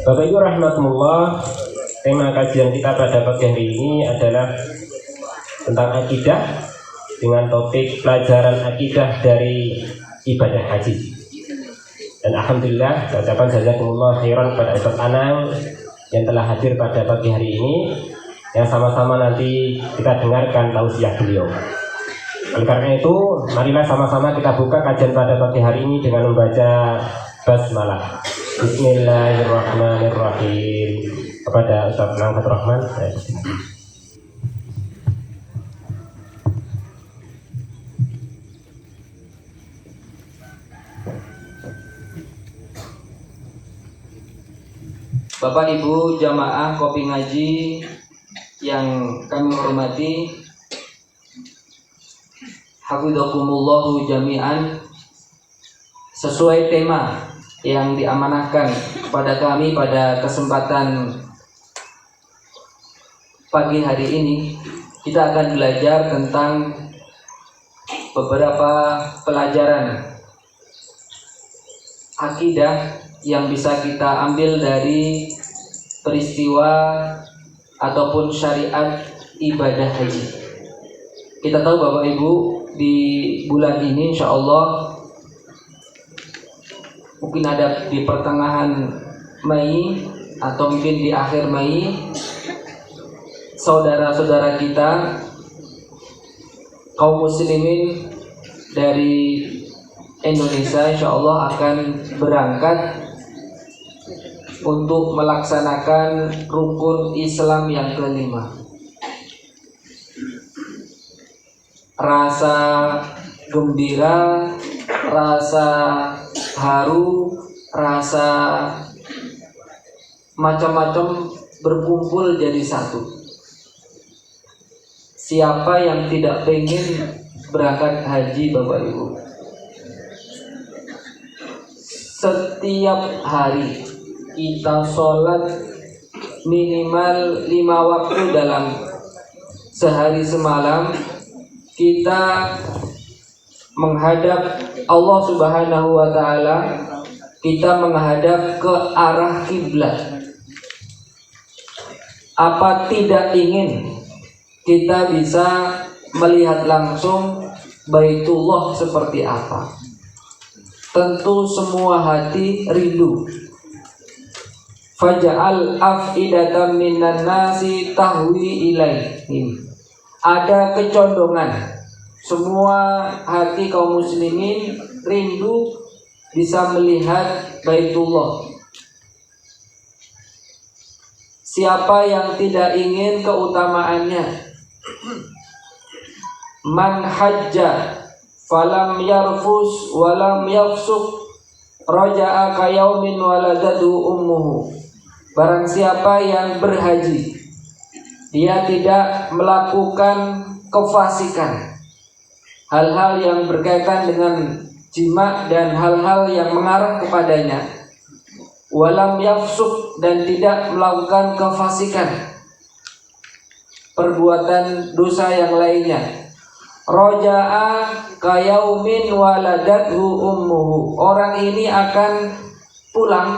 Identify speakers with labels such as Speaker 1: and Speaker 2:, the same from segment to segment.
Speaker 1: Bapak Ibu rahmatullah, tema kajian kita pada pagi hari ini adalah tentang akidah dengan topik pelajaran akidah dari ibadah haji. Dan alhamdulillah, saya ucapkan jazakumullah khairan kepada Ustaz Anang yang telah hadir pada pagi hari ini, yang sama-sama nanti kita dengarkan tausiah beliau. Oleh karena itu, marilah sama-sama kita buka kajian pada pagi hari ini dengan membaca basmalah. Bismillahirrahmanirrahim. Kepada Ustaz Anang Fatur Rahman,
Speaker 2: Bapak Ibu jamaah kopi ngaji yang kami hormati, hafidhakumullahu jami'an. Sesuai tema yang diamanahkan kepada kami pada kesempatan pagi hari ini, kita akan belajar tentang beberapa pelajaran akidah yang bisa kita ambil dari peristiwa ataupun syariat ibadah haji. Kita tahu Bapak Ibu, di bulan ini insya Allah, mungkin ada di pertengahan Mei atau mungkin di akhir Mei, saudara-saudara kita kaum muslimin dari Indonesia insya Allah akan berangkat untuk melaksanakan rukun Islam yang kelima. Rasa gembira, rasa haru, rasa macam-macam berkumpul jadi satu. Siapa yang tidak pengen berangkat haji Bapak Ibu? Setiap hari kita sholat minimal 5 waktu dalam sehari semalam, kita menghadap Allah Subhanahu wa Ta'ala, kita menghadap ke arah kiblat. Apa tidak ingin kita bisa melihat langsung Baitullah seperti apa? Tentu semua hati rindu. Faja'al af'idatan minan nasi tahwi ilaihim. Ada kecondongan, semua hati kaum muslimin rindu bisa melihat Baitullah. Siapa yang tidak ingin keutamaannya? Man hajja falam yarfus walam yafsuk raja'a kayaumin waladatu ummuhu. Barang siapa yang berhaji, dia tidak melakukan kefasikan, hal-hal yang berkaitan dengan jima dan hal-hal yang mengarah kepadanya, walam yafsuk, dan tidak melakukan kefasikan, perbuatan dosa yang lainnya. Roja'a kayaumin waladathu ummuhu. Orang ini akan pulang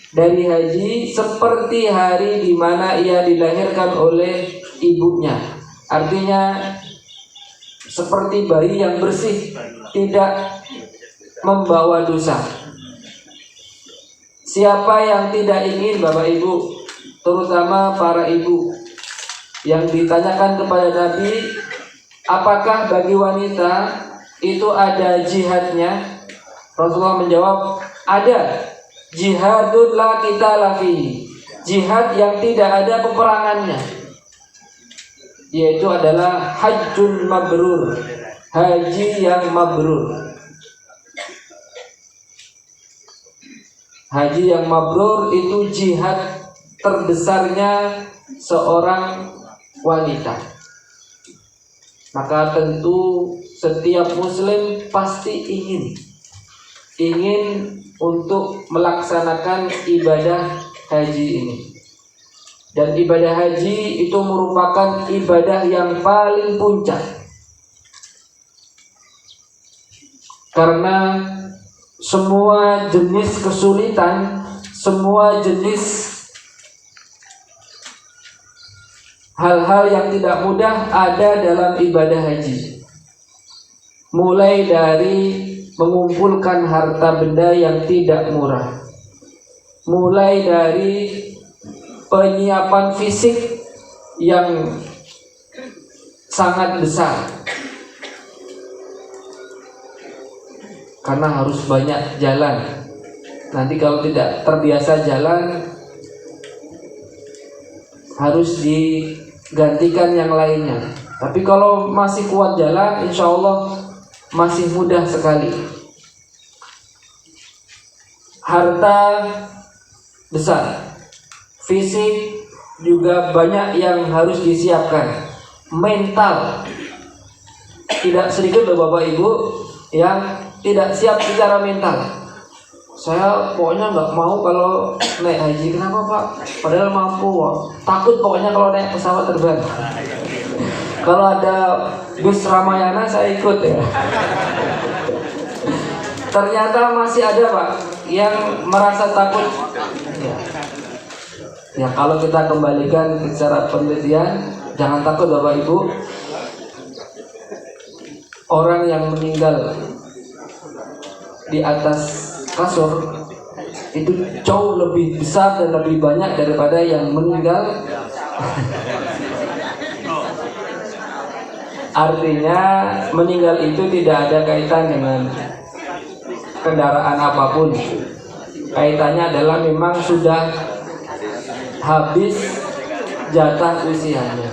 Speaker 2: dari haji seperti hari di mana ia dilahirkan oleh ibunya. Artinya seperti bayi yang bersih, tidak membawa dosa. Siapa yang tidak ingin, Bapak Ibu, terutama para ibu, yang ditanyakan kepada Nabi, apakah bagi wanita itu ada jihadnya? Rasulullah menjawab, ada. Jihadun la qitala fihi. Jihad yang tidak ada peperangannya, yaitu adalah hajjun mabrur, haji yang mabrur. Haji yang mabrur itu jihad terbesarnya seorang wanita. Maka tentu setiap muslim pasti ingin untuk melaksanakan ibadah haji ini. Dan ibadah haji itu merupakan ibadah yang paling puncak, karena semua jenis kesulitan, semua jenis hal-hal yang tidak mudah ada dalam ibadah haji. Mulai dari mengumpulkan harta benda yang tidak murah, mulai dari penyiapan fisik yang sangat besar, karena harus banyak jalan. Nanti kalau tidak terbiasa jalan, harus digantikan yang lainnya. Tapi kalau masih kuat jalan, insya Allah masih mudah sekali. Harta besar, fisik juga banyak yang harus disiapkan. Mental, tidak sedikit loh Bapak Ibu yang tidak siap secara mental. Saya pokoknya nggak mau kalau naik haji. Kenapa Pak? Padahal mampu. Takut pokoknya kalau naik pesawat terbang. Kalau ada bus Ramayana saya ikut ya. Ternyata masih ada Pak yang merasa takut. Ya kalau kita kembalikan secara penelitian, jangan takut Bapak Ibu. Orang yang meninggal di atas kasur itu jauh lebih besar dan lebih banyak daripada yang meninggal. Artinya meninggal itu tidak ada kaitan dengan kendaraan apapun. Kaitannya adalah memang sudah habis jatah usianya.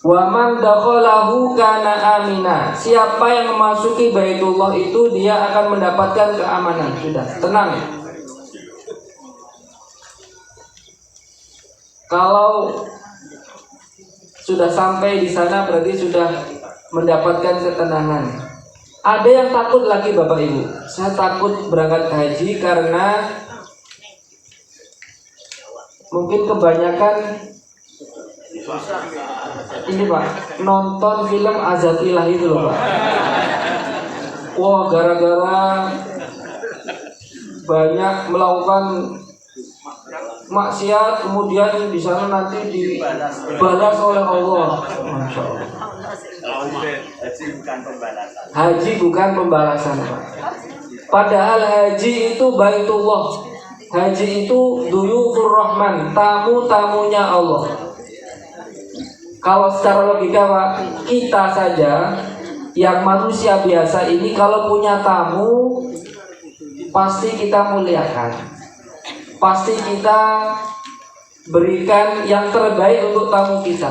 Speaker 2: Wa man dakhalahu kana amina. Siapa yang memasuki Baitullah itu dia akan mendapatkan keamanan. Sudah, tenang. Kalau sudah sampai di sana berarti sudah mendapatkan ketenangan. Ada yang takut lagi Bapak Ibu. Saya takut berangkat haji karena mungkin kebanyakan ini Pak, nonton film Azatilah itu loh Pak. Wah, gara-gara banyak melakukan maksiat, kemudian di sana nanti dibalas oleh Allah. Masya Allah. Haji bukan pembalasan Pak. Padahal haji itu Baitullah. Haji itu duyufur Rahman, tamu-tamunya Allah. Kalau secara logika Pak, kita saja yang manusia biasa ini kalau punya tamu pasti kita muliakan, pasti kita berikan yang terbaik untuk tamu kita.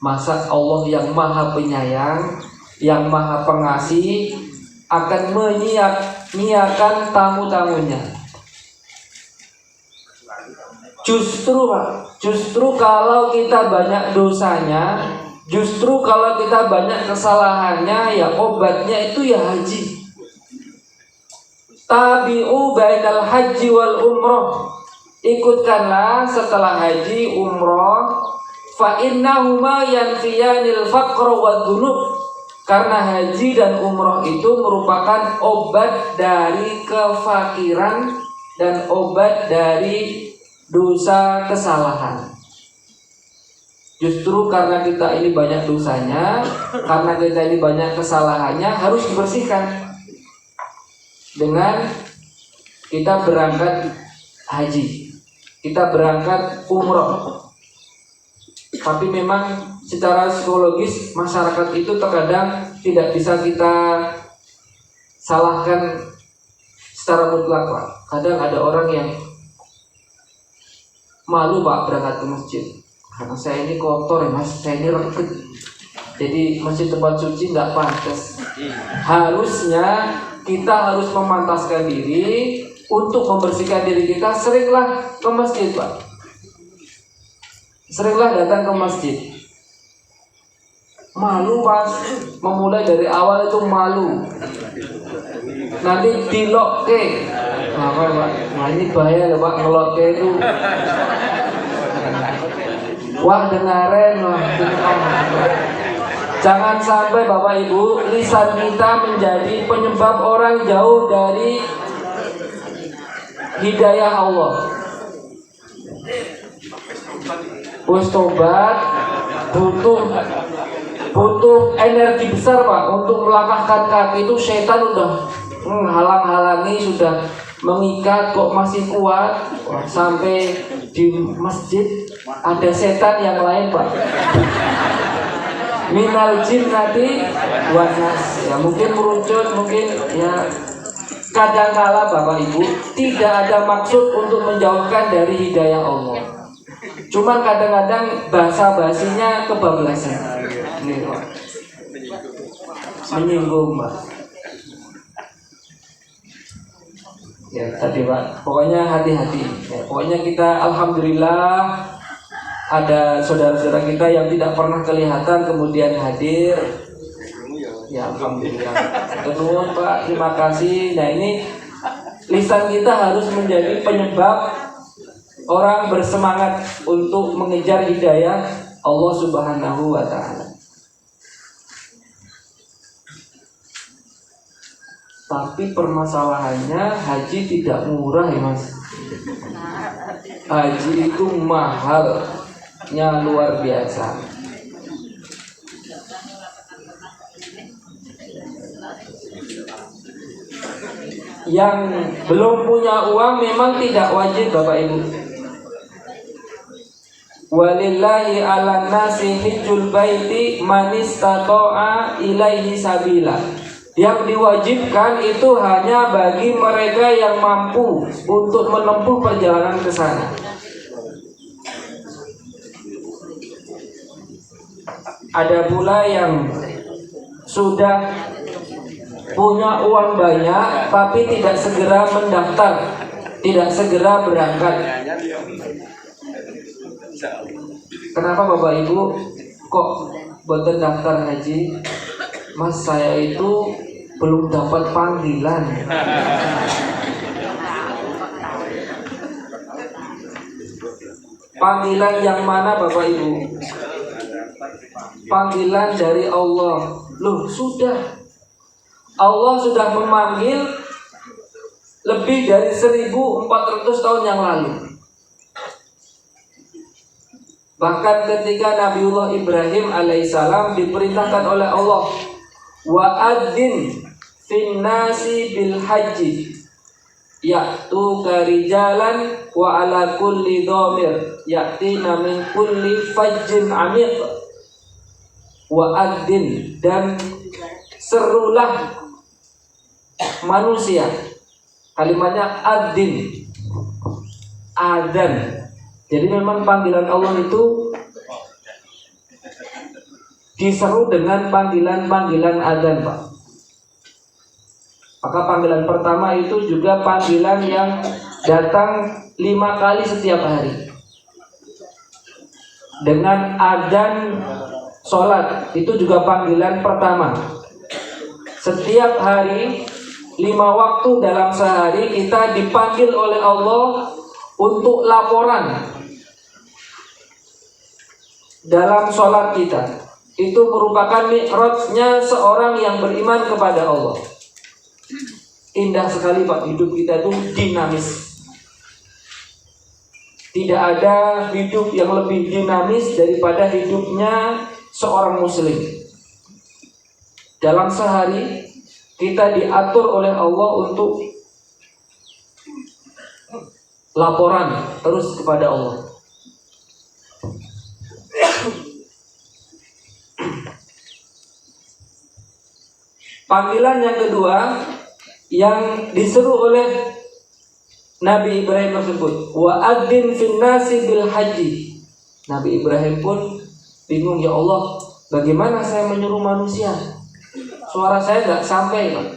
Speaker 2: Masa Allah yang maha penyayang, yang maha pengasih akan menyiapkan tamu-tamunya. Justru kalau kita banyak dosanya, justru kalau kita banyak kesalahannya, ya obatnya itu ya haji. Tabi'u bainal haji wal umroh. Ikutkanlah setelah haji umroh. Fa innahuma yanfiyanil faqra wad dzunub. Karena haji dan umroh itu merupakan obat dari kefakiran dan obat dari dosa kesalahan. Justru karena kita ini banyak dosanya, karena kita ini banyak kesalahannya, harus dibersihkan dengan kita berangkat haji, kita berangkat umroh. Tapi memang secara psikologis masyarakat itu terkadang tidak bisa kita salahkan secara mutlak Pak. Kadang ada orang yang malu Pak berangkat ke masjid. Karena saya ini kotor ya Mas, saya ini reket. Jadi masjid tempat suci nggak pantas. Harusnya kita harus memantaskan diri untuk membersihkan diri kita. Seringlah ke masjid Pak. Seringlah datang ke masjid. Malu Mas, memulai dari awal itu malu. Nanti dilokke. Apa Pak? Nah ini bahaya ya Pak, ngelokke itu. Wah dengarin wah. Jangan sampai Bapak Ibu lisan kita menjadi penyebab orang jauh dari hidayah Allah. Bos tobat butuh energi besar Pak untuk melangkahkan kaki. Itu setan udah halang-halangi, sudah mengikat kok masih kuat. Sampai di masjid ada setan yang lain Pak, minal jinnati wan nas, ya mungkin merucut, mungkin ya kadangkala Bapak Ibu tidak ada maksud untuk menjauhkan dari hidayah Allah, cuman kadang-kadang basa-basinya kebablasan, ini Pak, menyinggung Pak. Ya tadi Pak, pokoknya hati-hati ya, pokoknya kita alhamdulillah ada saudara-saudara kita yang tidak pernah kelihatan kemudian hadir. Ya alhamdulillah. Terus Pak, terima kasih. Nah ini lisan kita harus menjadi penyebab orang bersemangat untuk mengejar hidayah Allah Subhanahu wa taala. Tapi permasalahannya haji tidak murah ya Mas. Haji itu mahalnya luar biasa. Yang belum punya uang memang tidak wajib Bapak Ibu. Walillahi ala nasi hijjul baiti man istata'a ilaihi sabila. Yang diwajibkan itu hanya bagi mereka yang mampu untuk menempuh perjalanan ke sana. Ada pula yang sudah punya uang banyak tapi tidak segera mendaftar, tidak segera berangkat. Kenapa Bapak Ibu kok boten daftar haji? Mas, saya itu belum dapat panggilan. Panggilan yang mana Bapak Ibu? Panggilan dari Allah. Loh, sudah. Allah sudah memanggil lebih dari 1400 tahun yang lalu. Bahkan ketika Nabiullah Ibrahim alaihissalam diperintahkan oleh Allah, wa'adzin finnasi bil haji ya'tuka rijalan wa ala kulli dhamir ya'tina min kulli fajjin amiq. Wa'adzin, dan serulah manusia. Kalimatnya adzin, adzan. Jadi memang panggilan Allah itu diseru dengan panggilan-panggilan adzan Pak. Maka panggilan pertama itu juga panggilan yang datang 5 kali setiap hari. Dengan adzan sholat, itu juga panggilan pertama. Setiap hari 5 waktu dalam sehari kita dipanggil oleh Allah untuk laporan dalam sholat kita. Itu merupakan mi'rajnya seorang yang beriman kepada Allah. Indah sekali Pak, hidup kita itu dinamis. Tidak ada hidup yang lebih dinamis daripada hidupnya seorang muslim. Dalam sehari kita diatur oleh Allah untuk laporan terus kepada Allah. Panggilan yang kedua yang diseru oleh Nabi Ibrahim tersebut, wa'adzin finnasi bil haji. Nabi Ibrahim pun bingung, ya Allah, bagaimana saya menyuruh manusia? Suara saya nggak sampai Pak.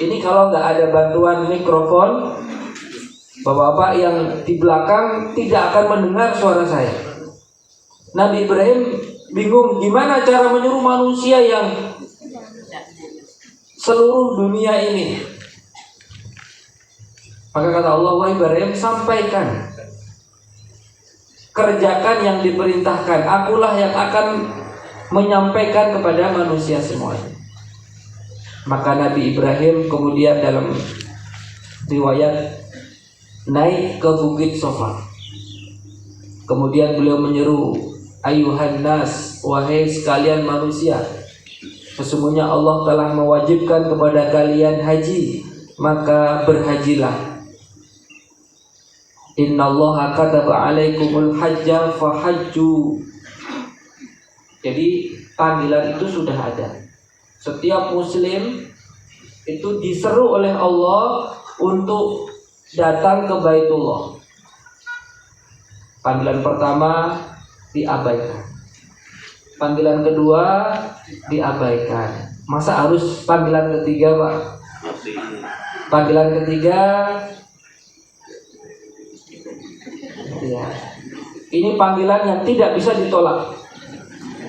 Speaker 2: Ini kalau nggak ada bantuan mikrofon, bapak-bapak yang di belakang tidak akan mendengar suara saya. Nabi Ibrahim bingung gimana cara menyuruh manusia yang seluruh dunia ini. Maka kata Allah, wahai Ibrahim, sampaikan, kerjakan yang diperintahkan. Akulah yang akan menyampaikan kepada manusia semuanya. Maka Nabi Ibrahim kemudian dalam riwayat naik ke bukit Safa. Kemudian beliau menyeru, ayuhan nas, wahai sekalian manusia, sesungguhnya Allah telah mewajibkan kepada kalian haji, maka berhajilah. Innallaha kataba alaikumul hajja fahajju. Jadi panggilan itu sudah ada. Setiap muslim itu diseru oleh Allah untuk datang ke Baitullah. Panggilan pertama diabaikan. Panggilan kedua diabaikan. Masa harus panggilan ketiga, Pak? Panggilan ketiga ya. Ini panggilan yang tidak bisa ditolak.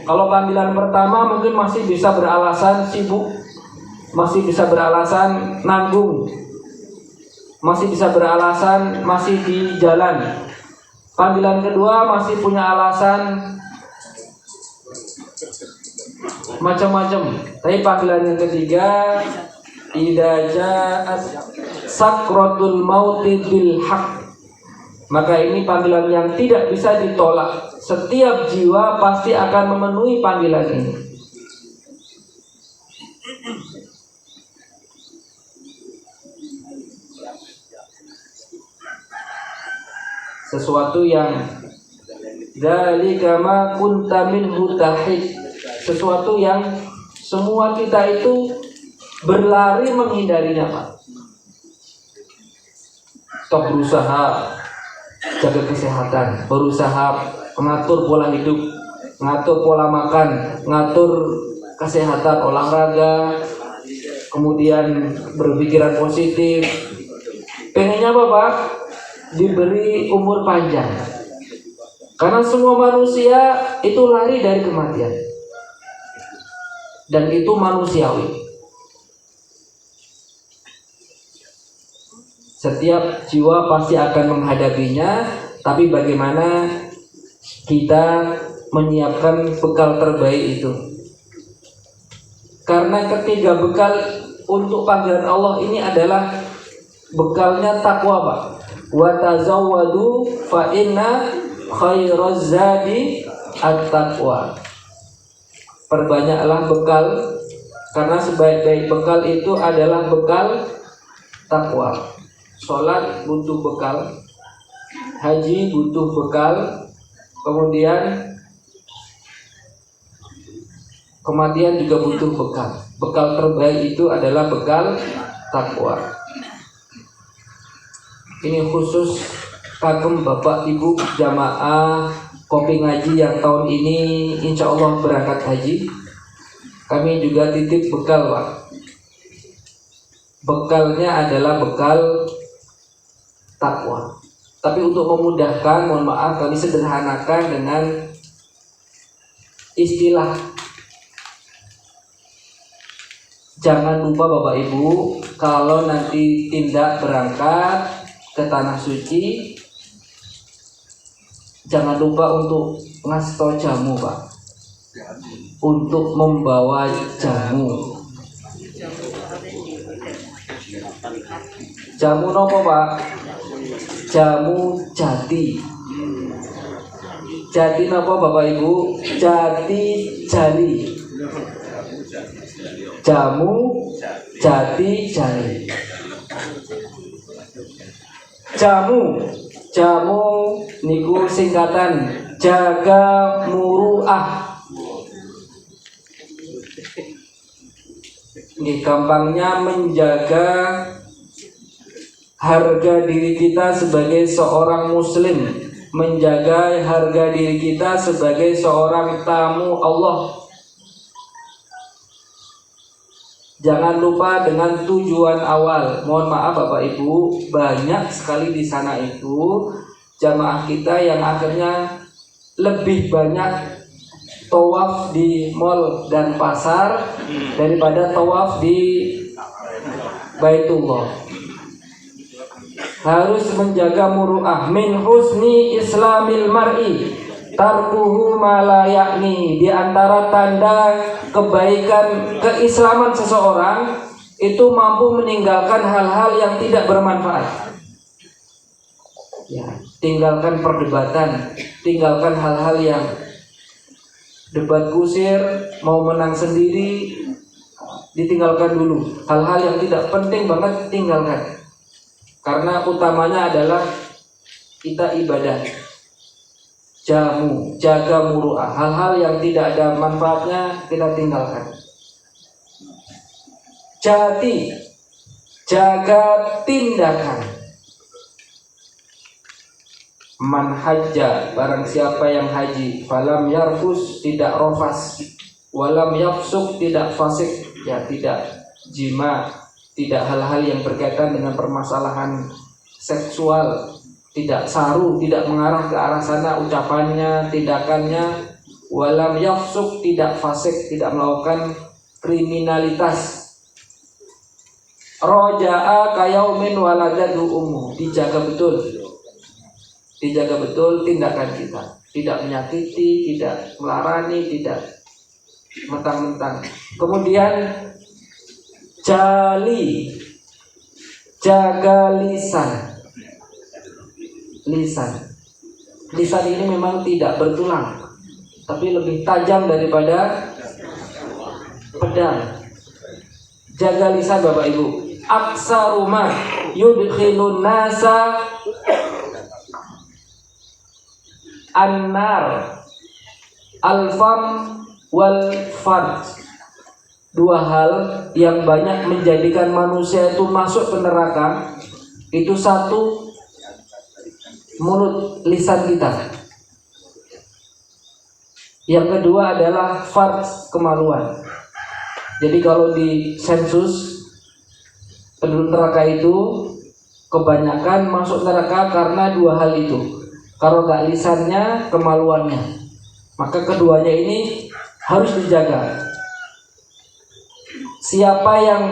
Speaker 2: Kalau panggilan pertama mungkin masih bisa beralasan sibuk, masih bisa beralasan nanggung, masih bisa beralasan masih di jalan. Panggilan kedua masih punya alasan macam-macam. Tapi panggilan yang ketiga, idza ja'at sakratul mauti bil haqq. Maka ini panggilan yang tidak bisa ditolak. Setiap jiwa pasti akan memenuhi panggilan ini. Sesuatu yang dzalika ma kunta minhu tahid. Sesuatu yang semua kita itu berlari menghindarinya, Pak. Stop berusaha jaga kesehatan, berusaha mengatur pola hidup, mengatur pola makan, mengatur kesehatan olahraga, kemudian berpikiran positif. Pengennya apa, Pak? Diberi umur panjang. Karena semua manusia itu lari dari kematian. Dan itu manusiawi. Setiap jiwa pasti akan menghadapinya, tapi bagaimana kita menyiapkan bekal terbaik itu. Karena ketiga bekal untuk panggilan Allah ini adalah bekalnya takwa, Pak. Wa tazawwadu fa inna khairaz zadi at-taqwa. Perbanyaklah bekal, karena sebaik-baik bekal itu adalah bekal takwa. Sholat butuh bekal, haji butuh bekal, kemudian kematian juga butuh bekal. Bekal terbaik itu adalah bekal takwa. Ini khusus kagum Bapak Ibu jamaah Kopi Ngaji yang tahun ini insya Allah berangkat haji. Kami juga titip bekal, Pak. Bekalnya adalah bekal takwa. Tapi untuk memudahkan, mohon maaf kami sederhanakan dengan istilah. Jangan lupa Bapak Ibu, kalau nanti tindak berangkat ke tanah suci, jangan lupa untuk ngasih tau jamu, Pak. Untuk membawa jamu. Jamu nopo, Pak? Jamu jati. Jati nopo, Bapak Ibu? Jati jali. Jamu jati jali. Jamu niku singkatan jaga muruah. Ini gampangnya menjaga harga diri kita sebagai seorang muslim, menjaga harga diri kita sebagai seorang tamu Allah. Jangan lupa dengan tujuan awal. Mohon maaf Bapak Ibu, banyak sekali di sana itu jamaah kita yang akhirnya lebih banyak tawaf di mall dan pasar daripada tawaf di Baitullah. Harus menjaga muru'ah. Min husni islamil mar'i tarkuhu ma la yakni. Di antara tanda kebaikan keislaman seseorang itu mampu meninggalkan hal-hal yang tidak bermanfaat. Ya, tinggalkan perdebatan, tinggalkan hal-hal yang debat kusir, mau menang sendiri, ditinggalkan dulu. Hal-hal yang tidak penting banget tinggalkan. Karena utamanya adalah kita ibadah. Jamu, jaga muru'ah. Hal-hal yang tidak ada manfaatnya kita tinggalkan. Jati, jaga tindakan. Man hajja, barang siapa yang haji, falam yarfus, tidak rofas, walam yafsuk, tidak fasik, ya tidak jima, tidak hal-hal yang berkaitan dengan permasalahan seksual, tidak saru, tidak mengarah ke arah sana ucapannya, tindakannya, walam yafsuk, tidak fasik, tidak melakukan kriminalitas. Roja'a kayaumin waladadu ummu, dijaga betul. Dijaga betul tindakan kita, tidak menyakiti, tidak melarani, tidak mentang-mentang. Kemudian jali, jaga lisan. Lisan ini memang tidak bertulang, tapi lebih tajam daripada pedang. Jaga lisan Bapak Ibu. Aksaruma yudkhilun nasa an-nar al-fam wal farj. Dua hal yang banyak menjadikan manusia itu masuk ke neraka. Itu satu, mulut, lisan kita. Yang kedua adalah farj, kemaluan. Jadi kalau di sensus penduduk neraka itu kebanyakan masuk neraka karena dua hal itu. Kalau nggak lisannya, kemaluannya. Maka keduanya ini harus dijaga. Siapa yang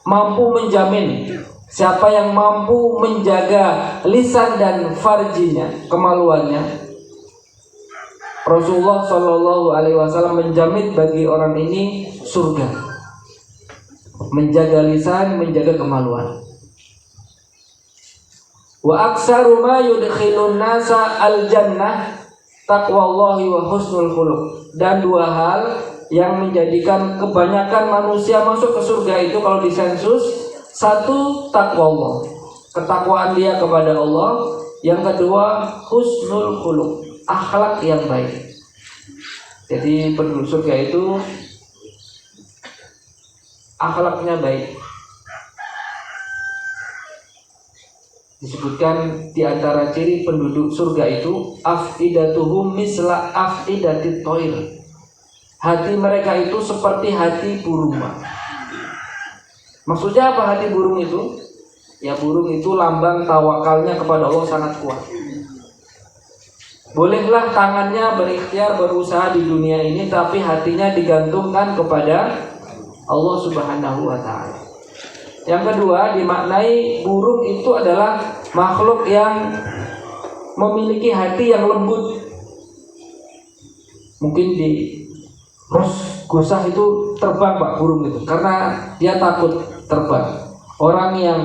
Speaker 2: mampu menjamin, siapa yang mampu menjaga lisan dan farjinya, kemaluannya, Rasulullah Shallallahu Alaihi Wasallam menjamin bagi orang ini surga. Menjaga lisan, menjaga kemaluan. Wa aksaru ma yudkhilun nasa al-jannah taqwallahi wa husnul khuluq. Dan dua hal yang menjadikan kebanyakan manusia masuk ke surga itu kalau disensus, satu takwa Allah, ketakwaan dia kepada Allah. Yang kedua husnul khuluq, akhlak yang baik. Jadi penduduk surga itu akhlaknya baik. Disebutkan di antara ciri penduduk surga itu afidatuhum misla afidatit toir. Hati mereka itu seperti hati burung. Maksudnya apa hati burung itu? Ya burung itu lambang tawakalnya kepada Allah sangat kuat. Bolehlah tangannya berikhtiar berusaha di dunia ini, tapi hatinya digantungkan kepada Allah Subhanahu wa ta'ala. Yang kedua, dimaknai burung itu adalah makhluk yang memiliki hati yang lembut. Mungkin di Gosah itu terbang Pak burung itu, karena dia takut terbang. Orang yang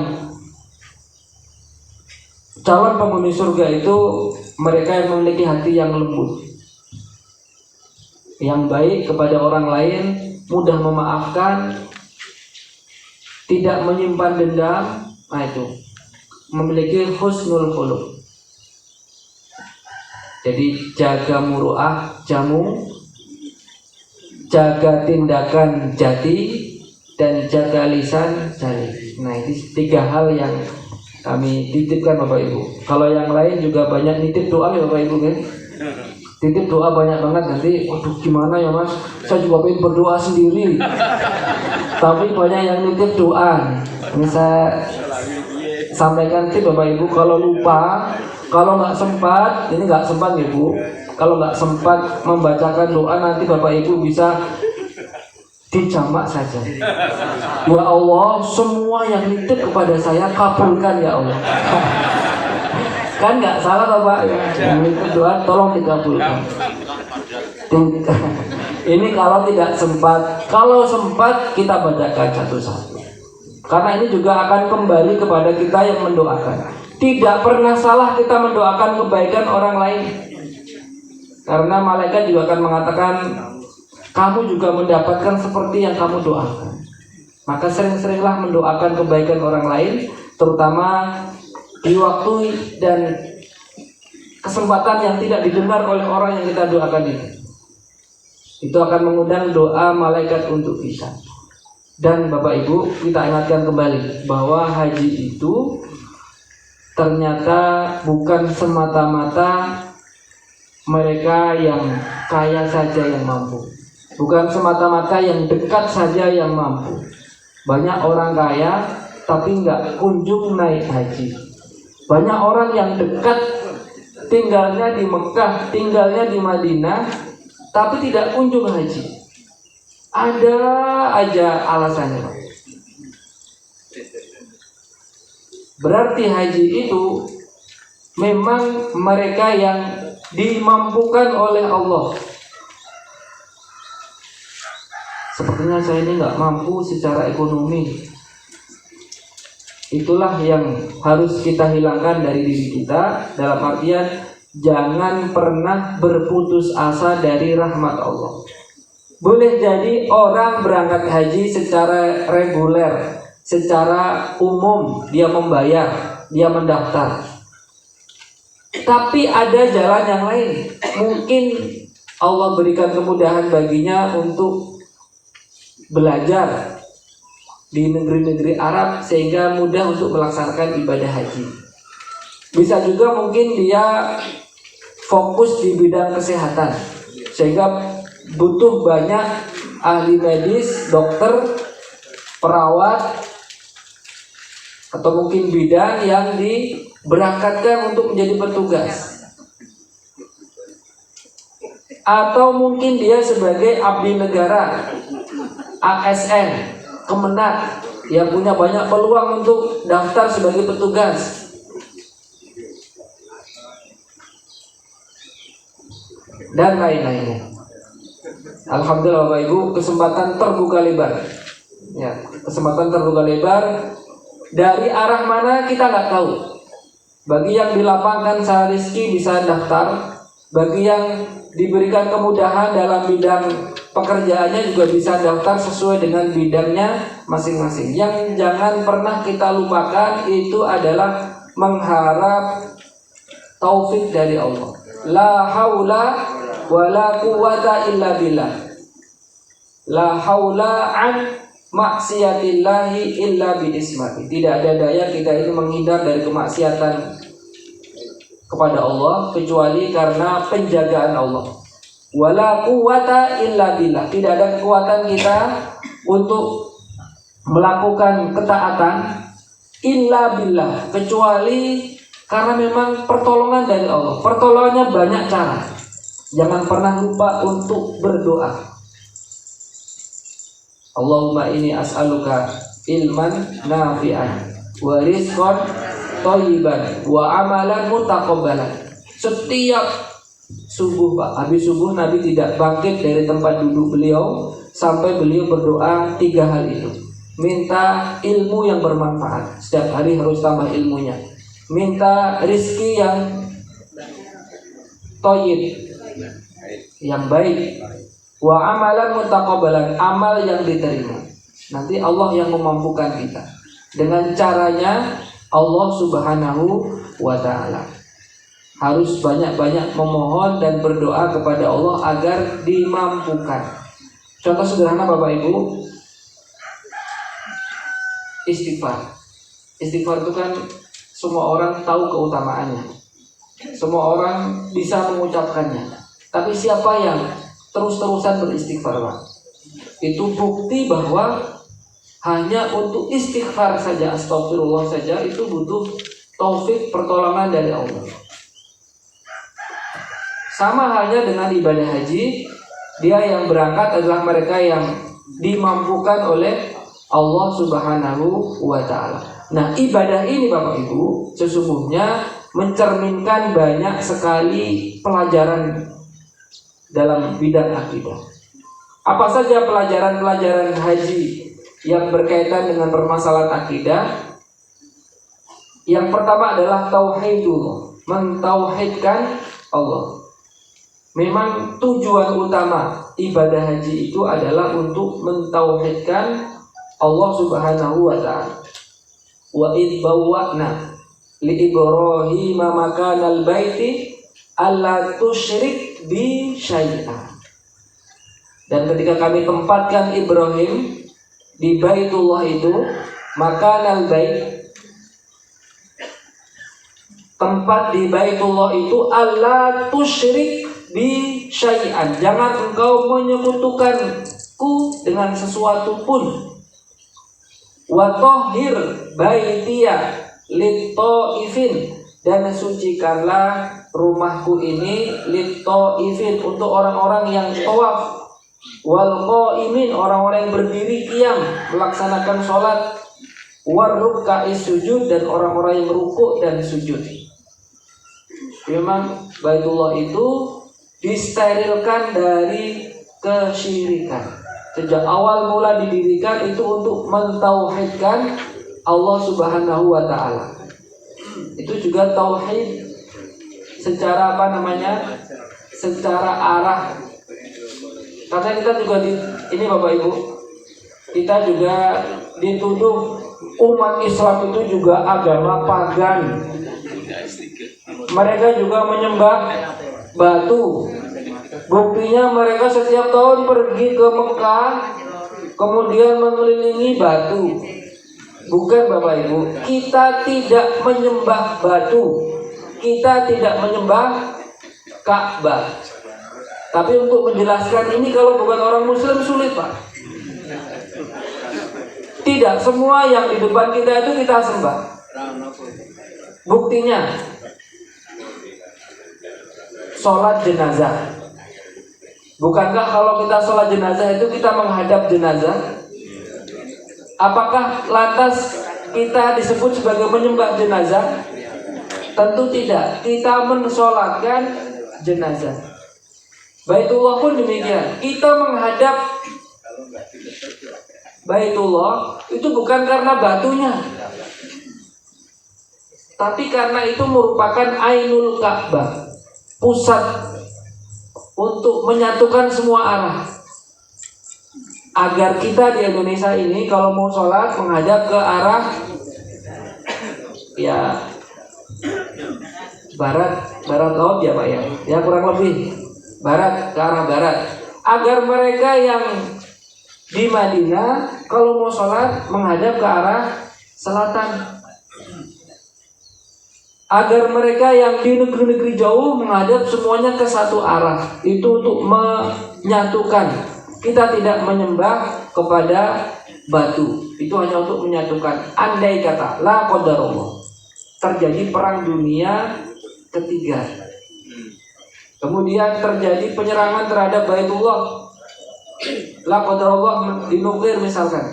Speaker 2: calon penghuni surga itu mereka yang memiliki hati yang lembut, yang baik kepada orang lain, mudah memaafkan, tidak menyimpan dendam. Nah itu memiliki husnul khuluq. Jadi jaga muru'ah, jamu, jaga tindakan jati, dan jaga lisan jari. Nah ini tiga hal yang kami titipkan Bapak Ibu. Kalau yang lain juga banyak nitip doa ya Bapak Ibu kan. Titip doa banyak banget nanti. Waduh gimana ya Mas, saya juga pengen berdoa sendiri. Tapi banyak yang nitip doa. Ini saya sampaikan tip Bapak Ibu, kalau lupa, kalau nggak sempat, ini nggak sempat ya Bu, kalau nggak sempat membacakan doa, nanti Bapak Ibu bisa dijamak saja. Ya Allah, semua yang nitip kepada saya kabulkan ya Allah. Kan nggak salah toh Pak ya. Yang itu doa tolong dikabulkan. Ini kalau tidak sempat, kalau sempat kita bacakan satu-satu. Karena ini juga akan kembali kepada kita yang mendoakan. Tidak pernah salah kita mendoakan kebaikan orang lain. Karena malaikat juga akan mengatakan, kamu juga mendapatkan seperti yang kamu doakan. Maka sering-seringlah mendoakan kebaikan orang lain, terutama di waktu dan kesempatan yang tidak didengar oleh orang yang kita doakan itu. Itu akan mengundang doa malaikat untuk kita. Dan Bapak Ibu, kita ingatkan kembali bahwa haji itu ternyata bukan semata-mata mereka yang kaya saja yang mampu. Bukan semata-mata yang dekat saja yang mampu. Banyak orang kaya tapi nggak kunjung naik haji. Banyak orang yang dekat, tinggalnya di Mekah, tinggalnya di Madinah, tapi tidak kunjung haji. Ada aja alasannya. Berarti haji itu memang mereka yang dimampukan oleh Allah. Sepertinya saya ini nggak mampu secara ekonomi. Itulah yang harus kita hilangkan dari diri kita. Dalam artian jangan pernah berputus asa dari rahmat Allah. Boleh jadi orang berangkat haji secara reguler, secara umum dia membayar, dia mendaftar. Tapi ada jalan yang lain. Mungkin Allah berikan kemudahan baginya untuk belajar di negeri-negeri Arab sehingga mudah untuk melaksanakan ibadah haji. Bisa juga mungkin dia fokus di bidang kesehatan sehingga butuh banyak ahli medis, dokter, perawat, atau mungkin bidan yang diberangkatkan untuk menjadi petugas. Atau mungkin dia sebagai abdi negara, ASN, Kemenak, yang punya banyak peluang untuk daftar sebagai petugas. Dan lain-lainnya. Alhamdulillah Bapak Ibu, kesempatan terbuka lebar. Ya, kesempatan terbuka lebar. Dari arah mana kita nggak tahu. Bagi yang dilapangkan secara rezeki bisa daftar. Bagi yang diberikan kemudahan dalam bidang pekerjaannya juga bisa daftar sesuai dengan bidangnya masing-masing. Yang jangan pernah kita lupakan itu adalah mengharap taufik dari Allah. La haula wa la quwwata illa billah. La haula an maksiatillahi illa biismati. Tidak ada daya kita ini menghindar dari kemaksiatan kepada Allah kecuali karena penjagaan Allah. Wala quwwata illa billah. Tidak ada kekuatan kita untuk melakukan ketaatan illa billah kecuali karena memang pertolongan dari Allah. Pertolongannya banyak cara. Jangan pernah lupa untuk berdoa. Allahumma inni as'aluka ilman nafi'an wa rizqan thayyiban wa amalan mutaqabbalan. Setiap subuh Pak, habis subuh Nabi tidak bangkit dari tempat duduk beliau sampai beliau berdoa 3 hal itu. Minta ilmu yang bermanfaat, setiap hari harus tambah ilmunya. Minta rizki yang thayyib, yang baik. Wa amalan mutaqabbalan, amal yang diterima. Nanti Allah yang memampukan kita. Dengan caranya Allah Subhanahu wa ta'ala. Harus banyak-banyak memohon dan berdoa kepada Allah agar dimampukan. Contoh sederhana Bapak Ibu, istighfar. Istighfar itu kan semua orang tahu keutamaannya. Semua orang bisa mengucapkannya. Tapi siapa yang terus-terusan beristighfar Pak? Itu bukti bahwa hanya untuk istighfar saja, astagfirullah saja, itu butuh taufik pertolongan dari Allah. Sama halnya dengan ibadah haji, dia yang berangkat adalah mereka yang dimampukan oleh Allah Subhanahu wa ta'ala. Nah, ibadah ini Bapak Ibu sesungguhnya mencerminkan banyak sekali pelajaran dalam bidang akidah. Apa saja pelajaran-pelajaran haji yang berkaitan dengan permasalahan akidah? Yang pertama adalah tauhidullah, mentauhidkan Allah. Memang tujuan utama ibadah haji itu adalah untuk mentauhidkan Allah Subhanahu wa ta'ala. Wa idh bawwa'na li Ibrahim makanal baiti alla tusyrik bi syai'a. Dan ketika kami tempatkan Ibrahim di Baitullah itu, makanal bait, tempat di Baitullah itu, alla tusyrik bi syai'an, jangan engkau menyekutukanku dengan sesuatu pun. Wa tahhir baitiya lit-taifin, dan sucikanlah rumahku ini lit-taifin, untuk orang-orang yang tawaf, wal qaimin, orang-orang yang berdiri qiyam melaksanakan sholat, war ruk'is sujud, dan orang-orang yang rukuk dan sujud. Memang Baitullah itu disterilkan dari kesyirikan. Sejak awal mula didirikan itu untuk mentauhidkan Allah Subhanahu wa ta'ala. Itu juga tauhid secara secara arah. Karena kita juga ini Bapak Ibu, kita juga dituduh umat Islam itu juga agama pagan. Mereka juga menyembah batu. Buktinya mereka setiap tahun pergi ke Mekah, kemudian mengelilingi batu. Bukan Bapak Ibu, kita tidak menyembah batu, kita tidak menyembah Ka'bah. Tapi untuk menjelaskan ini, kalau bukan orang Muslim sulit Pak. Tidak semua yang di depan kita itu kita sembah. Buktinya sholat jenazah. Bukankah kalau kita sholat jenazah itu kita menghadap jenazah? Apakah lantas kita disebut sebagai menyembah jenazah? Tentu tidak. Kita mensolatkan jenazah. Baitullah pun demikian. Kita menghadap Baitullah itu bukan karena batunya, tapi karena itu merupakan Ainul Ka'bah, pusat untuk menyatukan semua arah. Agar kita di Indonesia ini kalau mau sholat menghadap ke arah ya barat laut ya Pak ya. Ya kurang lebih barat, ke arah barat. Agar mereka yang di Madinah kalau mau sholat menghadap ke arah selatan. Agar mereka yang di negeri-negeri jauh menghadap semuanya ke satu arah. Itu untuk menyatukan. Kita tidak menyembah kepada batu. Itu hanya untuk menyatukan. Andai kata la qadarullah terjadi perang dunia ketiga, kemudian terjadi penyerangan terhadap Baitullah, la qadarullah dinuklir misalkan,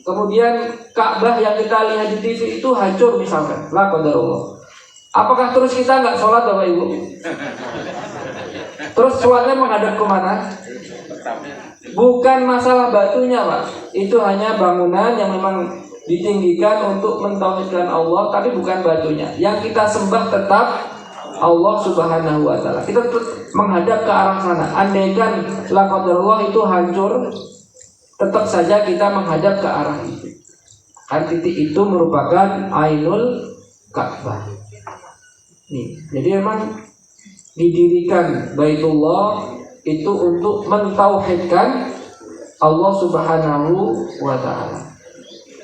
Speaker 2: kemudian Ka'bah yang kita lihat di TV itu hancur misalkan, la qadarullah. Apakah terus kita nggak sholat Bapak Ibu? Terus sholatnya menghadap kemana? Bukan masalah batunya Pak. Itu hanya bangunan yang memang ditinggikan untuk mentauhidkan Allah, tapi bukan batunya. Yang kita sembah tetap Allah Subhanahu wa ta'ala. Kita tetap menghadap ke arah sana. Andaikan la qadarullah itu hancur, tetap saja kita menghadap ke arah itu. Kan titik itu merupakan Ainul Ka'bah. Nih, jadi memang didirikan Baitullah itu untuk mentauhidkan Allah Subhanahu wa ta'ala.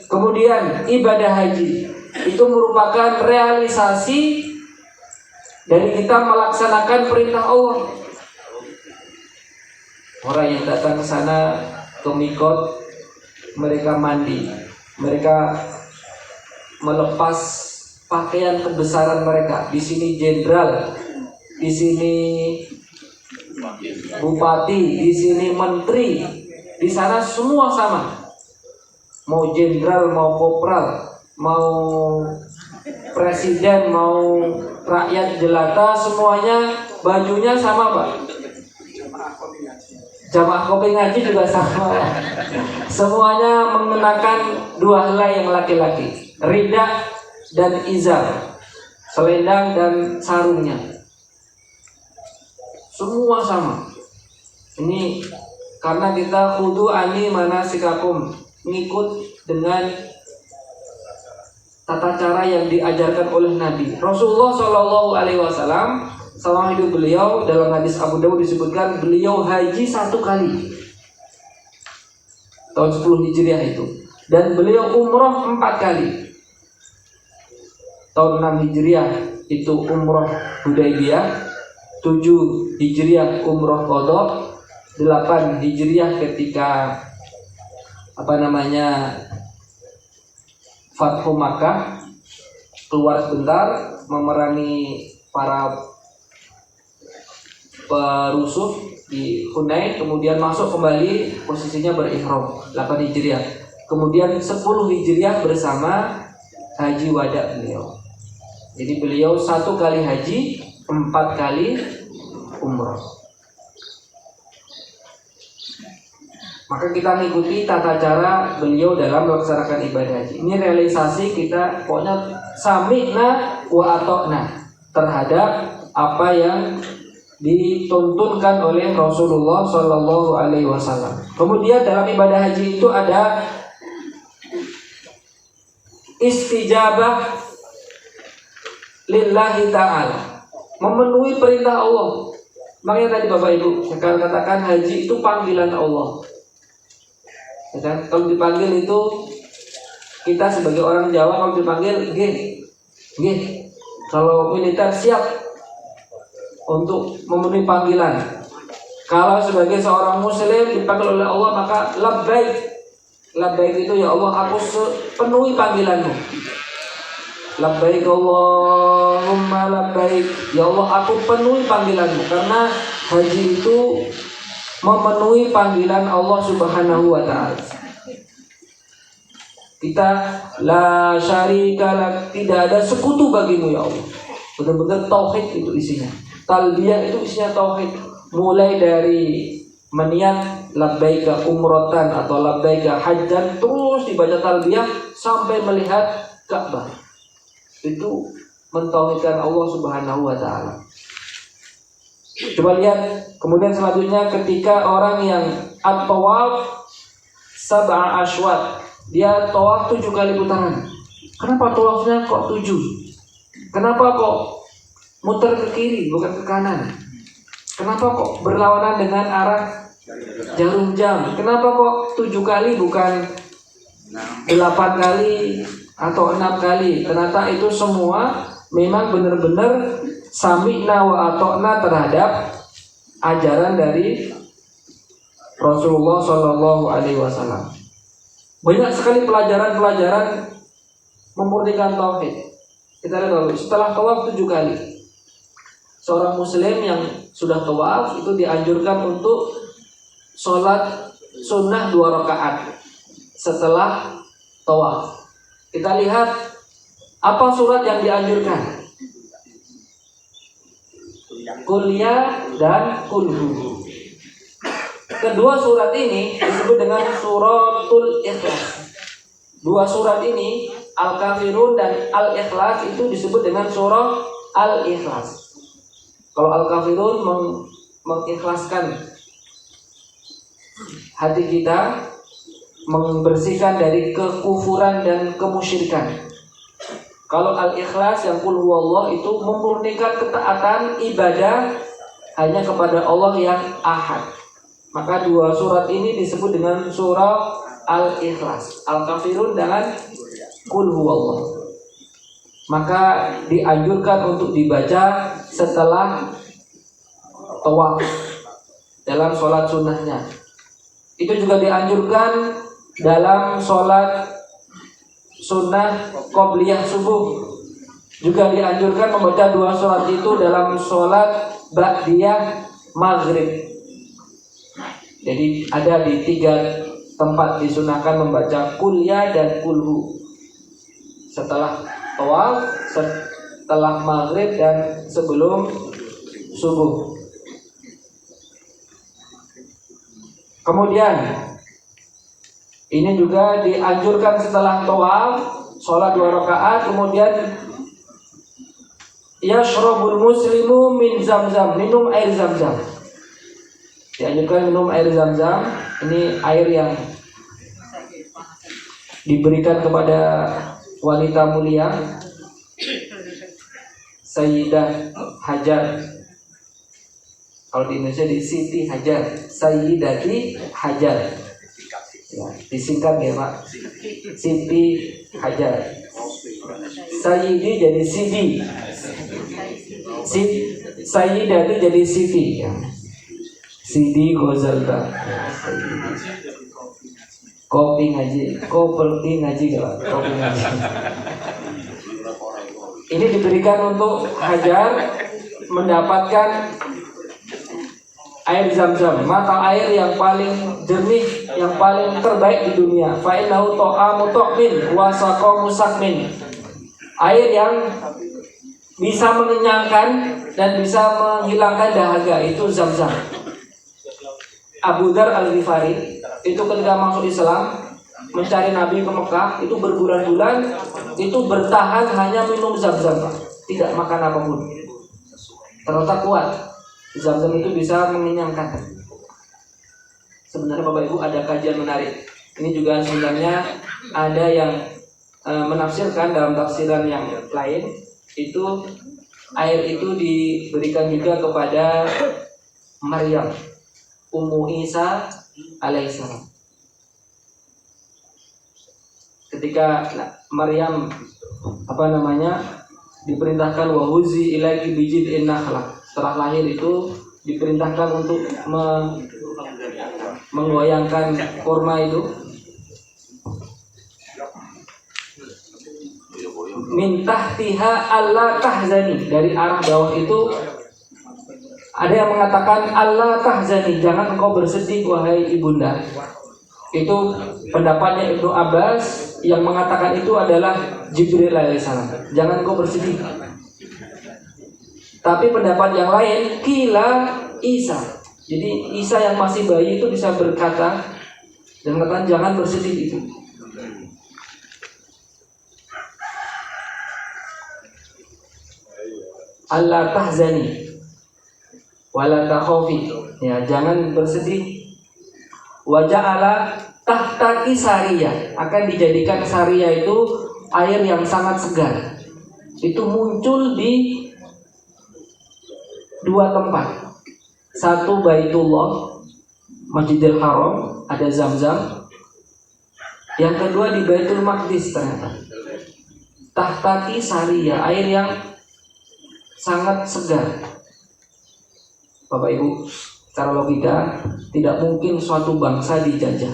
Speaker 2: Kemudian ibadah haji itu merupakan realisasi dari kita melaksanakan perintah Allah. Orang yang datang ke sana ke mikot, mereka mandi, mereka melepas pakaian kebesaran mereka. Di sini jenderal, di sini bupati, di sini menteri, di sana semua sama. Mau jenderal, mau kopral, mau presiden mau rakyat jelata, semuanya bajunya sama Pak. Jamaah kopi ngaji juga sama. Semuanya mengenakan dua helai yang laki-laki, rida dan izar, selendang dan sarungnya. Semua sama. Ini karena kita khudu ani manasikakum, ngikut dengan tata cara yang diajarkan oleh Nabi Rasulullah Shallallahu Alaihi Wasallam. Selama hidup beliau, dalam hadis Abu Dawud disebutkan beliau haji 1 kali tahun 10 Hijriah itu, dan beliau umroh 4 kali. Tahun 6 Hijriah itu umroh Hudaybiyah, 7 Hijriah umroh Qadha, 8 Hijriah ketika Fathu Makkah, keluar sebentar memerangi para perusuh di Hunain, kemudian masuk kembali, posisinya berihram 8 Hijriah. Kemudian 10 Hijriah bersama haji wada beliau. Jadi beliau 1 kali haji, 4 kali umroh. Maka kita mengikuti tata cara beliau dalam melaksanakan ibadah haji. Ini realisasi kita, pokoknya sami'na wa ata'na terhadap apa yang dituntunkan oleh Rasulullah Shallallahu Alaihi Wasallam. Kemudian dalam ibadah haji itu ada istijabah lillahi ta'ala, memenuhi perintah Allah. Makanya tadi Bapak Ibu saya katakan haji itu panggilan Allah. Ya kan? Kalau dipanggil itu, kita sebagai orang Jawa kalau dipanggil nggih. Kalau militer siap untuk memenuhi panggilan. Kalau sebagai seorang muslim dipanggil oleh Allah, maka labbaik. Labbaik itu ya Allah, aku penuhi panggilanmu. Labbaik Allahumma labbaik, ya Allah aku penuhi panggilanmu. Karena haji itu memenuhi panggilan Allah Subhanahu wa ta'ala. Kita la syarika lak, tidak ada sekutu bagimu ya Allah. Benar-benar tauhid itu isinya. Talbiyah itu isinya tauhid, mulai dari meniat labbaika umratan atau labbaika hajjan, terus dibaca talbiyah sampai melihat Ka'bah. Itu mentauhidkan Allah Subhanahu wa ta'ala. Coba lihat kemudian selanjutnya, ketika orang yang at-tawaf sab'a ashwat, dia tawaf 7 kali putaran. Kenapa tawafnya kok 7? Kenapa kok muter ke kiri bukan ke kanan? Kenapa kok berlawanan dengan arah jarum jam? Kenapa kok 7 kali bukan 8 kali atau 6 kali? Ternyata itu semua memang benar-benar sami'na wa ata'na terhadap ajaran dari Rasulullah Shallallahu Alaihi Wasallam. Banyak sekali pelajaran-pelajaran memurnikan tauhid. Kita lihat dulu, setelah tawaf 7 kali, seorang muslim yang sudah tawaf itu dianjurkan untuk sholat sunnah 2 rakaat setelah tawaf. Kita lihat apa surat yang dianjurkan. Kuliah dan kulhu. Kedua surat ini disebut dengan suratul ikhlas. 2 surat ini, Al-Kafirun dan Al-Ikhlas, itu disebut dengan surah Al-Ikhlas. Kalau Al-Kafirun mengikhlaskan hati kita, membersihkan dari kekufuran dan kemusyrikan. Kalau Al-Ikhlas yang qul huwallah itu memurnikan ketaatan ibadah hanya kepada Allah yang ahad. Maka 2 surat ini disebut dengan surah Al-Ikhlas, Al-Kafirun dengan qul huwallah. Maka dianjurkan untuk dibaca setelah tawaf dalam sholat sunnahnya. Itu juga dianjurkan dalam sholat sunnah qobliyah subuh. Juga dianjurkan membaca 2 surat itu dalam sholat ba'diyah maghrib. Jadi ada di 3 tempat disunahkan membaca kuliah dan kulhu setelah tawaf setelah maghrib dan sebelum subuh. Kemudian ini juga dianjurkan setelah tawaf sholat 2 rakaat, kemudian yashrabul muslimu min zamzam, minum air zamzam. Dianjurkan minum air zamzam. Ini air yang diberikan kepada wanita mulia Sayyidah Hajar. Kalau di Indonesia di Siti Hajar, Sayyidati Hajar. Ya, disingkat ya Pak. Siti Hajar. Sayyidi jadi Sidi. Sayyidati jadi Siti. Ya. Sidi Ghazalba. Kopi ngaji, koperti ngaji kalau kopi ngaji. Ini diberikan untuk Hajar mendapatkan air zam-zam, mata air yang paling jernih, yang paling terbaik di dunia. Fa'innahu ta'amu tu'min wa saqamu sakmin. Air yang bisa mengenyangkan dan bisa menghilangkan dahaga, itu zam-zam. Abu Dzar Al-Ghifari itu ketika masuk Islam, mencari Nabi ke Mekah, itu berbulan-bulan itu bertahan hanya minum zam-zam, tidak makan apapun. Ternyata kuat. Zam-zam itu bisa mengenyangkan. Sebenarnya Bapak Ibu ada kajian menarik. Ini juga sebenarnya ada yang menafsirkan dalam tafsiran yang lain, itu air itu diberikan juga kepada Maryam, Ummu Isa alaihissalam. Ketika Maryam diperintahkan wahuzi ilaiki bijid'in nakhlah, setelah lahir itu diperintahkan untuk menggoyangkan kurma itu. Min tahtiha alla tahzani, dari arah bawah itu ada yang mengatakan alla tahzani, jangan engkau bersedih wahai ibunda. Itu pendapatnya Ibnu Abbas, yang mengatakan itu adalah Jibril alaihissalam, jangan engkau bersedih. Tapi pendapat yang lain kila Isa, jadi Isa yang masih bayi itu bisa berkata dan mengatakan jangan bersedih itu. Allah tahzani wala takhofi, ya jangan bersedih. Waja'ala tahtaki sariyah, akan dijadikan sariyah itu air yang sangat segar. Itu muncul di 2 tempat. Satu Baitullah, Masjidil Haram, ada Zam-Zam. Yang kedua di Baitul Maqdis ternyata. Tahtaki sariyah, air yang sangat segar. Bapak Ibu, secara logika tidak mungkin suatu bangsa dijajah,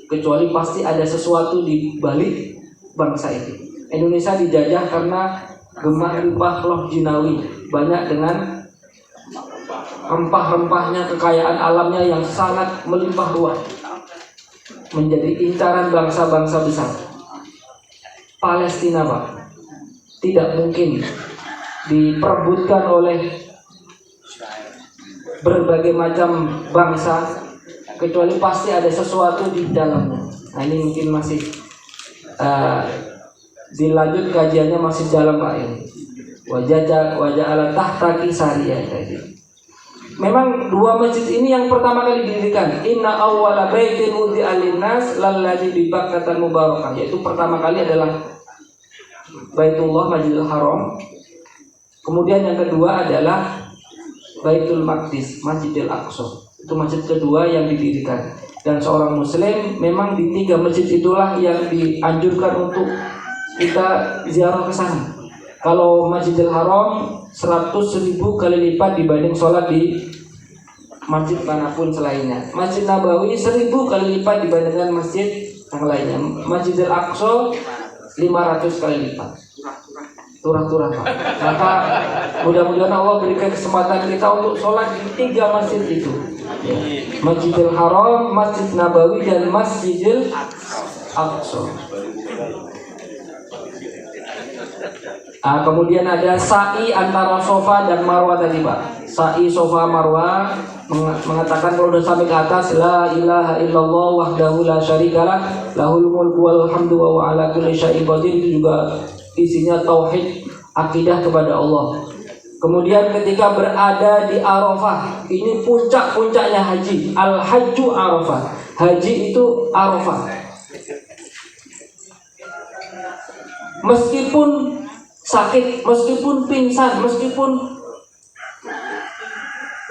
Speaker 2: kecuali pasti ada sesuatu di balik bangsa itu. Indonesia dijajah karena gemah rempah loh jinawi, banyak dengan rempah-rempahnya, kekayaan alamnya yang sangat melimpah ruah, menjadi incaran bangsa-bangsa besar. Palestina Pak, tidak mungkin diperebutkan oleh berbagai macam bangsa, kecuali pasti ada sesuatu di dalamnya. Nah ini mungkin masih dilanjut kajiannya, masih dalam Pak ini. Wajah ala tahtaki sariyah tadi. Memang 2 masjid ini yang pertama kali didirikan. Inna awwala baitin wudi'a lin-nas lalladzi bi Bakkah mubarakah, yaitu pertama kali adalah Baitullah Masjidil Haram. Kemudian yang kedua adalah Baitul Maqdis, Masjidil Aqsa. Itu masjid kedua yang didirikan. Dan seorang muslim memang di 3 masjid itulah yang dianjurkan untuk kita ziarah ke sana. Kalau Masjidil Haram 100.000 kali lipat dibanding sholat di masjid manapun selainnya. Masjid Nabawi 1000 kali lipat dibandingkan masjid yang lainnya. Masjidil Aqsa 500 kali lipat. Turah-turah Pak. Maka mudah-mudahan Allah berikan kesempatan kita untuk sholat di 3 masjid itu, Masjidil Haram, Masjid Nabawi, dan Masjidil Aqsa. Kemudian ada sa'i antara Safa dan Marwah tadi Pak. Sa'i Safa Marwah mengatakan kalau sudah sampai ke atas la ilaha illallah wahdahu la syarikalah lahul mulku wal hamdu wa huwa ala kulli syai'in qadir, itu juga isinya tauhid akidah kepada Allah. Kemudian ketika berada di Arafah, ini puncak-puncaknya haji. Al-hajju Arafah. Haji itu Arafah. Meskipun sakit, meskipun pingsan, meskipun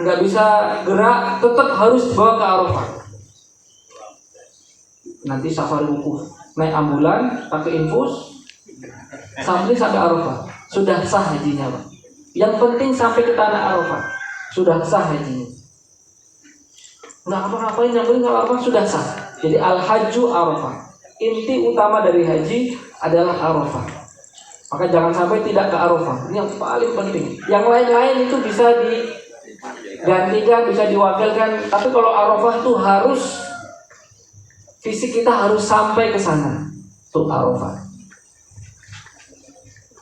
Speaker 2: nggak bisa gerak, tetap harus dibawa ke Arafah. Nanti safari wukuf, naik ambulan, pakai infus, sampai Arafah, sudah sah hajinya Pak. Yang penting sampai ke tanah Arafah, sudah sah hajinya. Nggak apa-apain, yang penting kalau Arafah sudah sah. Jadi al-hajju Arafah. Inti utama dari haji adalah Arafah. Maka jangan sampai tidak ke Arafah. Ini yang paling penting. Yang lain-lain itu bisa digantikan, bisa diwakilkan. Tapi kalau Arafah itu harus, fisik kita harus sampai ke sana. Itu Arafah.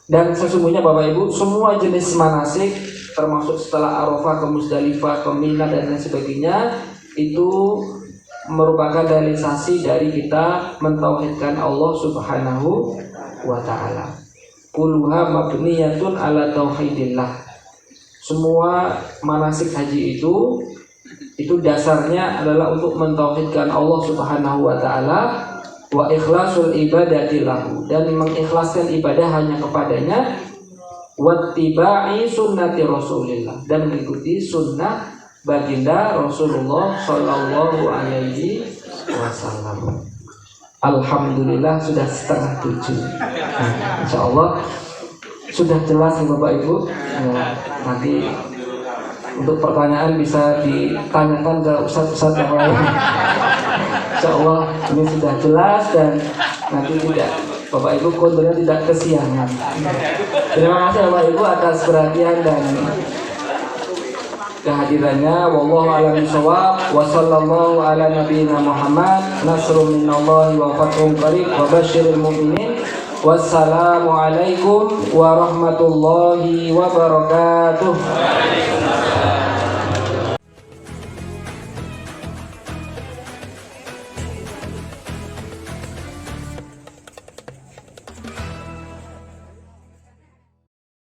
Speaker 2: Dan sesungguhnya Bapak Ibu, semua jenis manasik termasuk setelah Arafah ke Musdalifah, ke Mina dan lain sebagainya, itu merupakan realisasi dari kita mentauhidkan Allah Subhanahu wa ta'ala. Kulluha mabniyatun ala tauhidillah. Semua manasik haji itu dasarnya adalah untuk mentauhidkan Allah Subhanahu wa ta'ala, wa ikhlasul ibadati lahu, dan mengikhlaskan ibadah hanya kepadanya, wattiba'i sunnati Rasulillah, dan mengikuti sunnah baginda Rasulullah sallallahu alaihi wasallam. Alhamdulillah sudah 6:30. Insyaallah sudah jelas ya Bapak Ibu. Nanti untuk pertanyaan bisa ditanyakan ke ustaz-ustaz yang lain. Insyaallah ini sudah jelas dan nanti tidak, Bapak Ibu kontennya tidak kesiangan. Terima kasih Bapak Ibu atas perhatian dan kehadirannya. Wallahu a'lam bishawab. Wa sallallahu ala nabiyyina Muhammad. Nasrun minallahi wa fathun qarib wa basyiril mu'minin. Wassalamu alaikum warahmatullahi wabarakatuh.